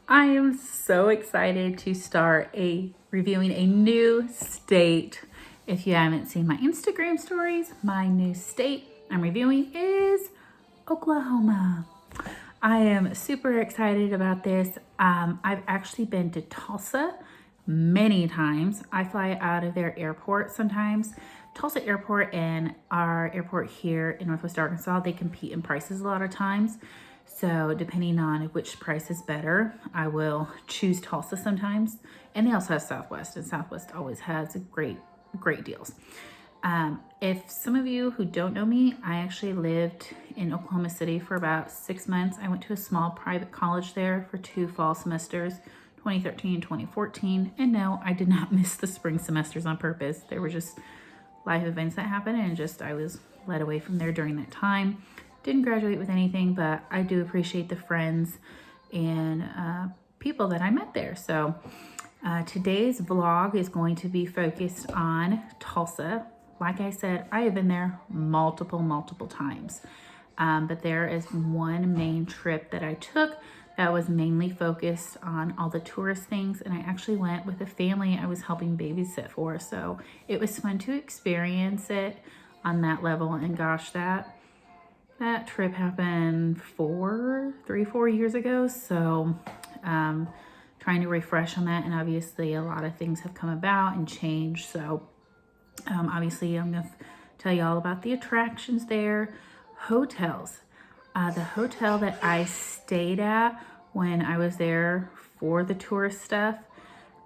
I am so excited to start reviewing a new state. If you haven't seen my Instagram stories, my new state I'm reviewing is Oklahoma. I am super excited about this. I've actually been to Tulsa many times. I fly out of their airport sometimes. Tulsa Airport and our airport here in Northwest Arkansas, they compete in prices a lot of times. So depending on which price is better, I will choose Tulsa sometimes. And they also have Southwest, and Southwest always has great deals. If some of you who don't know me, I actually lived in Oklahoma City for about 6 months. I went to a small private college there for 2 fall semesters, 2013 and 2014. And no, I did not miss the spring semesters on purpose. They were just life events that happened, and I was led away from there during that time. Didn't graduate with anything, but I do appreciate the friends and people that I met there. So today's vlog is going to be focused on Tulsa. Like I said, I have been there multiple times. But there is one main trip that I took that was mainly focused on all the tourist things. And I actually went with a family I was helping babysit for. So it was fun to experience it on that level. And gosh, that trip happened 4 years ago. So trying to refresh on that. And obviously a lot of things have come about and changed. So obviously I'm going to tell you all about the attractions there. Hotels. The hotel that I stayed at when I was there for the tourist stuff,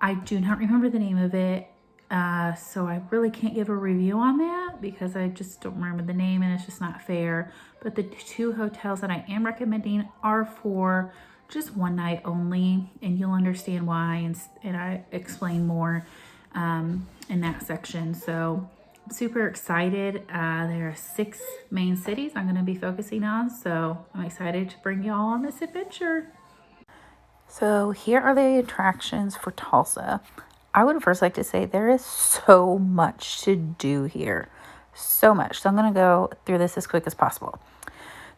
I do not remember the name of it. So I really can't give a review on that because I just don't remember the name and it's just not fair. But the 2 hotels that I am recommending are for just one night only, and you'll understand why, and I explain more in that section. So I'm super excited. There are 6 main cities I'm going to be focusing on, so I'm excited to bring y'all on this adventure. So here are the attractions for Tulsa. I would first like to say there is so much to do here. So much. So I'm going to go through this as quick as possible.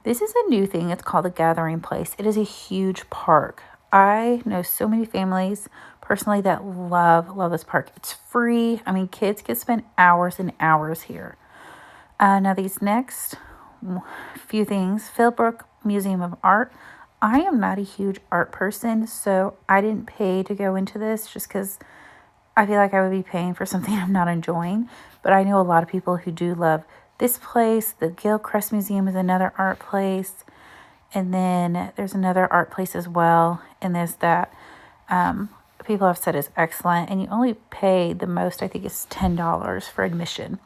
This is a new thing. It's called the Gathering Place. It is a huge park. I know so many families personally that love this park. It's free. I mean, kids can spend hours and hours here. Now these next few things, Philbrook Museum of Art. I am not a huge art person, so I didn't pay to go into this just because I feel like I would be paying for something I'm not enjoying. But I know a lot of people who do love this place. The Gilchrist Museum is another art place. And then there's another art place as well. And there's that people have said is excellent. And you only pay the most, I think it's $10 for admission.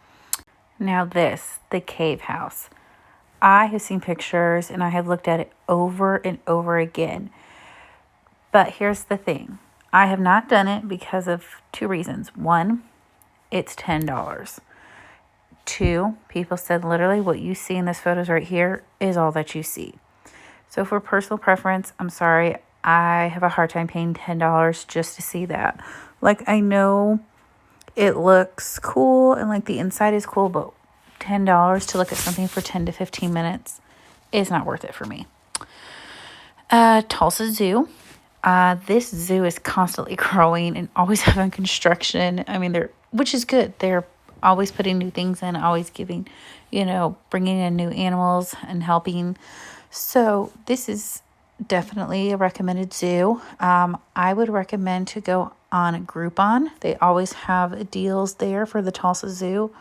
Now this, the Cave House. I have seen pictures and I have looked at it over and over again. But here's the thing. I have not done it because of 2 reasons. 1, it's $10. 2, people said literally what you see in this photos right here is all that you see. So for personal preference, I'm sorry, I have a hard time paying $10 just to see that. Like, I know it looks cool and like the inside is cool, but $10 to look at something for 10 to 15 minutes is not worth it for me. Tulsa Zoo. This zoo is constantly growing and always having construction. I mean, which is good. They're always putting new things in, always giving, bringing in new animals and helping. So this is definitely a recommended zoo. I would recommend to go on Groupon. They always have deals there for the Tulsa Zoo.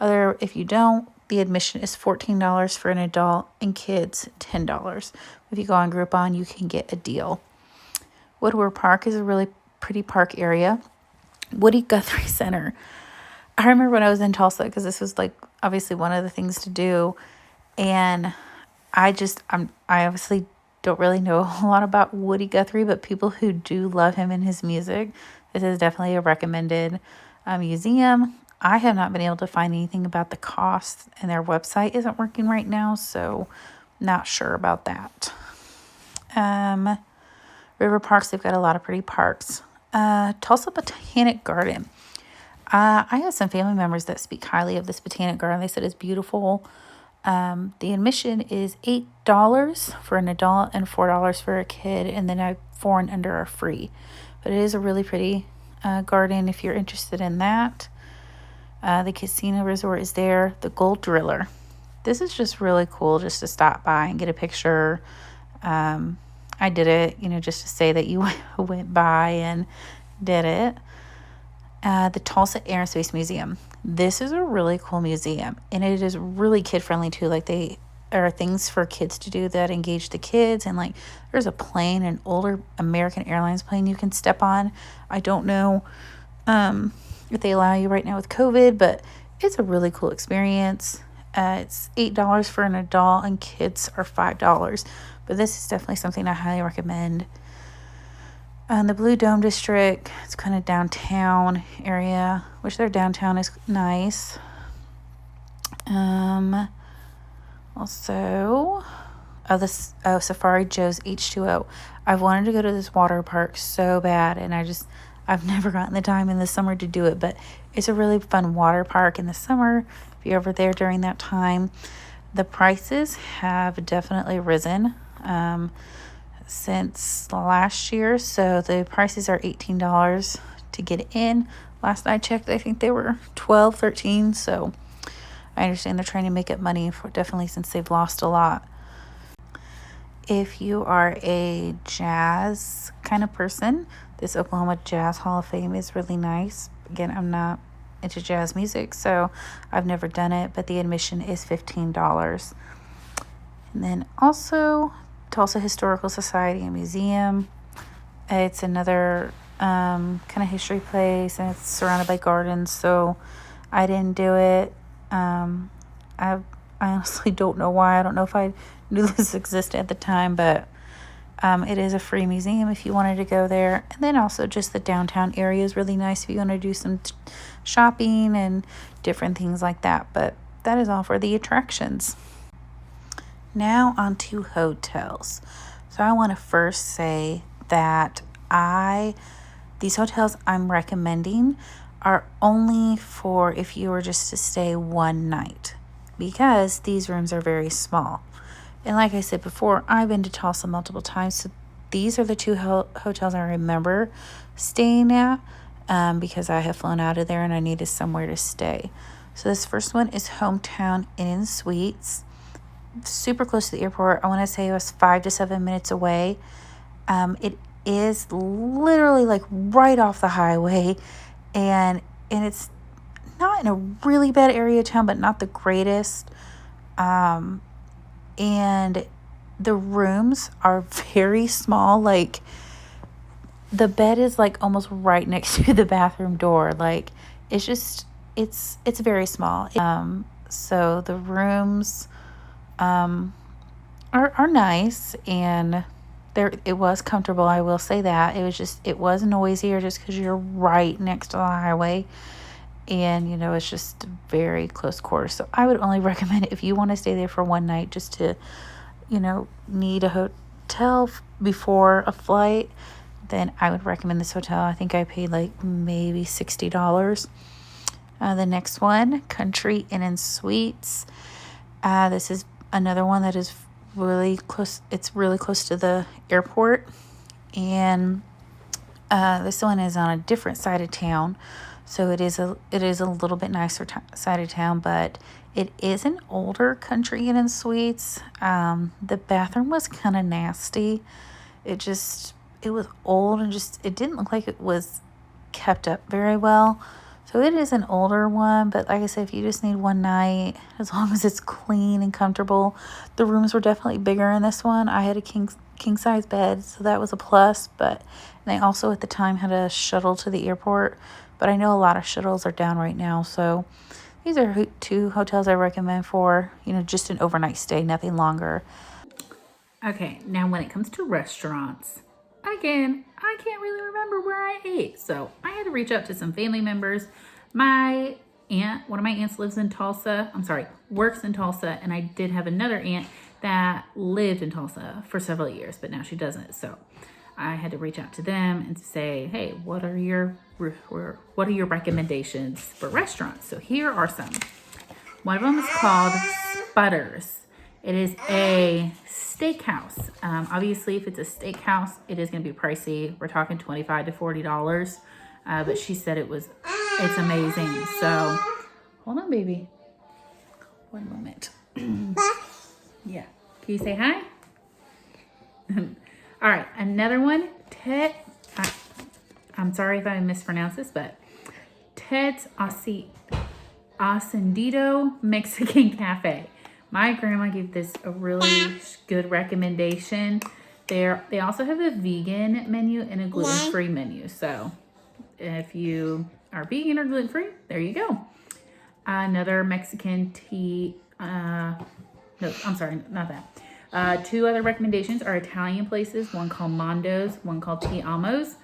If you don't, the admission is $14 for an adult and kids $10. If you go on Groupon, you can get a deal. Woodward Park is a really pretty park area. Woody Guthrie Center. I remember when I was in Tulsa, because this was like obviously one of the things to do, and I obviously don't really know a lot about Woody Guthrie, but people who do love him and his music, this is definitely a recommended museum. I have not been able to find anything about the cost, and their website isn't working right now, so not sure about that. River Parks, they've got a lot of pretty parks. Tulsa Botanic Garden. I have some family members that speak highly of this botanic garden. They said it's beautiful. The admission is $8 for an adult and $4 for a kid, and then 4 and under are free. But it is a really pretty garden if you're interested in that. The casino resort is there. The Gold Driller. This is just really cool just to stop by and get a picture. I did it, just to say that you went by and did it. The Tulsa Air and Space Museum. This is a really cool museum, and it is really kid-friendly too. Like, they are things for kids to do that engage the kids, and like there's a plane, an older American Airlines plane you can step on. I don't know if they allow you right now with COVID, but it's a really cool experience. It's $8 for an adult, and kids are $5. But this is definitely something I highly recommend. The Blue Dome District, it's kind of downtown area, which their downtown is nice. Also, Safari Joe's H2O. I've wanted to go to this water park so bad, and I've never gotten the time in the summer to do it, but it's a really fun water park in the summer if you're over there during that time. The prices have definitely risen since last year, so the prices are $18 to get in. Last I checked, I think they were $12, $13, so I understand they're trying to make up money definitely since they've lost a lot. If you are a jazz kind of person, this Oklahoma Jazz Hall of Fame is really nice. Again, I'm not into jazz music, so I've never done it, but the admission is $15. And then also Tulsa Historical Society and Museum. It's another kind of history place, and it's surrounded by gardens, so I didn't do it. I honestly don't know why. I don't know if I knew this existed at the time, but it is a free museum if you wanted to go there. And then also just the downtown area is really nice if you want to do some shopping and different things like that. But that is all for the attractions. Now on to hotels. So I want to first say that these hotels I'm recommending are only for if you were just to stay one night, because these rooms are very small. And like I said before, I've been to Tulsa multiple times, so these are the two hotels I remember staying at because I have flown out of there and I needed somewhere to stay. So this first one is Hometown Inn & Suites. Super close to the airport. I want to say it was 5 to 7 minutes away. It is literally like right off the highway, and it's not in a really bad area of town, but not the greatest. And the rooms are very small. Like, the bed is like almost right next to the bathroom door. Like, it's very small. So the rooms are nice, and it was comfortable. I will say that it was noisier just because you're right next to the highway, and it's just very close quarters. So I would only recommend it if you want to stay there for one night, just to need a hotel before a flight. Then I would recommend this hotel. I think I paid like maybe $60. The next one, Country Inn & Suites. This is another one that is really close. It's really close to the airport, and this one is on a different side of town, so it is a little bit nicer side of town, but it is an older Country Inn & Suites. The bathroom was kind of nasty. It was old, and it didn't look like it was kept up very well. So it is an older one, but like I said, if you just need one night, as long as it's clean and comfortable. The rooms were definitely bigger in this one. I had a king size bed, so that was a plus, but they also at the time had a shuttle to the airport, but I know a lot of shuttles are down right now. So these are two hotels I recommend for, just an overnight stay, nothing longer. Okay, now when it comes to restaurants, again, I can't really remember where I ate, so I had to reach out to some family members. One of my aunts works in Tulsa, and I did have another aunt that lived in Tulsa for several years, but now she doesn't. So I had to reach out to them and say, hey, what are your recommendations for restaurants? So here are some. One of them is called Butters. It is a steakhouse. Obviously, if it's a steakhouse, it is going to be pricey. We're talking $25 to $40. But she said it's amazing. So, hold on, baby. One moment. Yeah. Can you say hi? All right, another one. I'm sorry if I mispronounce this, but Ted's Ascendido Mexican Cafe. My grandma gave this a really good recommendation. They also have a vegan menu and a gluten-free menu. So if you are vegan or gluten-free, there you go. Another Mexican tea, no, I'm sorry, not that. Two other recommendations are Italian places, one called Mondo's, one called Ti Amos.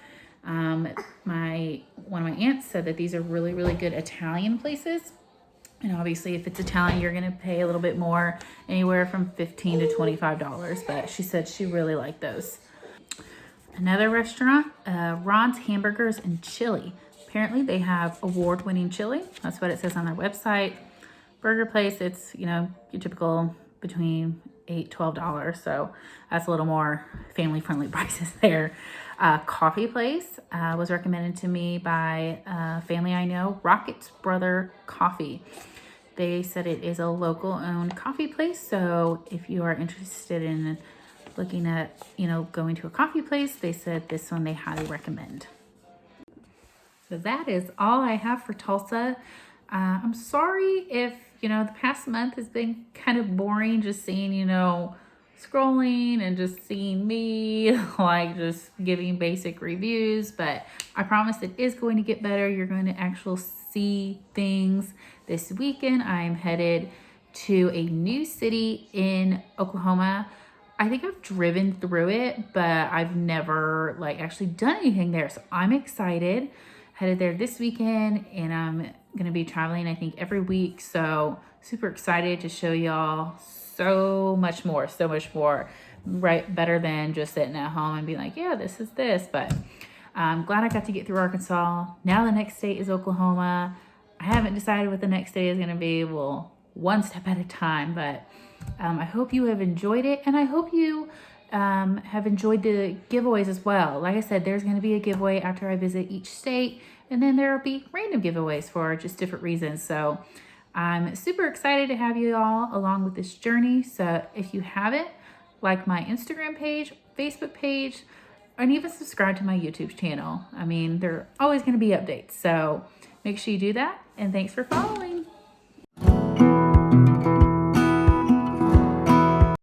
One of my aunts said that these are really, really good Italian places. And obviously, if it's Italian, you're going to pay a little bit more, anywhere from $15 to $25. But she said she really liked those. Another restaurant, Ron's Hamburgers and Chili. Apparently, they have award-winning chili. That's what it says on their website. Burger place, it's, your typical between $8, $12. So that's a little more family-friendly prices there. Coffee place was recommended to me by a family I know, Rocket's Brother Coffee. They said it is a local owned coffee place. So if you are interested in looking at, going to a coffee place, they said this one they highly recommend. So that is all I have for Tulsa. I'm sorry if, the past month has been kind of boring, just seeing, scrolling and just seeing me like just giving basic reviews, but I promise it is going to get better. You're going to actually see things. This weekend I'm headed to a new city in Oklahoma. I think I've driven through it, but I've never actually done anything there. So I'm excited. Headed there this weekend, and I'm going to be traveling, I think, every week. So super excited to show y'all so much more, right? Better than just sitting at home and being like, yeah, this is this. But I'm glad I got to get through Arkansas. Now the next state is Oklahoma. I haven't decided what the next state is going to be. Well, one step at a time. But I hope you have enjoyed it, and I hope you have enjoyed the giveaways as well. Like I said, there's going to be a giveaway after I visit each state, and then there will be random giveaways for just different reasons. So I'm super excited to have you all along with this journey. So if you haven't, like my Instagram page, Facebook page, and even subscribe to my YouTube channel. I mean, there are always going to be updates. So make sure you do that. And thanks for following.